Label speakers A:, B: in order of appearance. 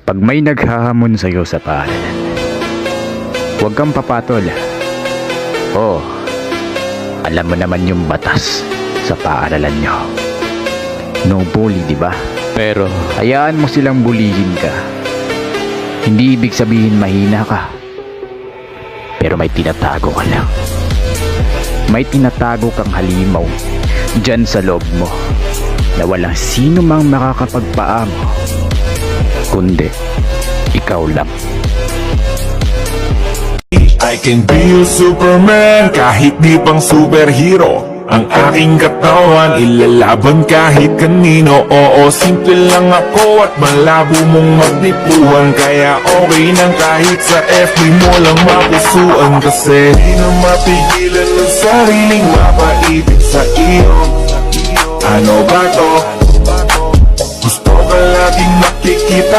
A: Pag may naghahamon sa'yo sa paaralan, huwag kang papatol. Oo, alam mo naman yung batas sa paaralan nyo. No bully, di ba? Pero hayaan mo silang bulihin ka. Hindi ibig sabihin mahina ka. Pero may tinatago ka lang. May tinatago kang halimaw dyan sa loob mo na walang sino mang makakapagpaamo kundi ikaw lang.
B: I can be a Superman kahit di pang superhero. Ang aking katawan ilalaban kahit kanino. Oo, simple lang ako at malabo mong magdipuan. Kaya okay nang kahit sa FB mo lang mapusuan. Kasi di na mapigilan ng sariling mapaibig sa iyo. Ano ba to? Gusto ka laging makikita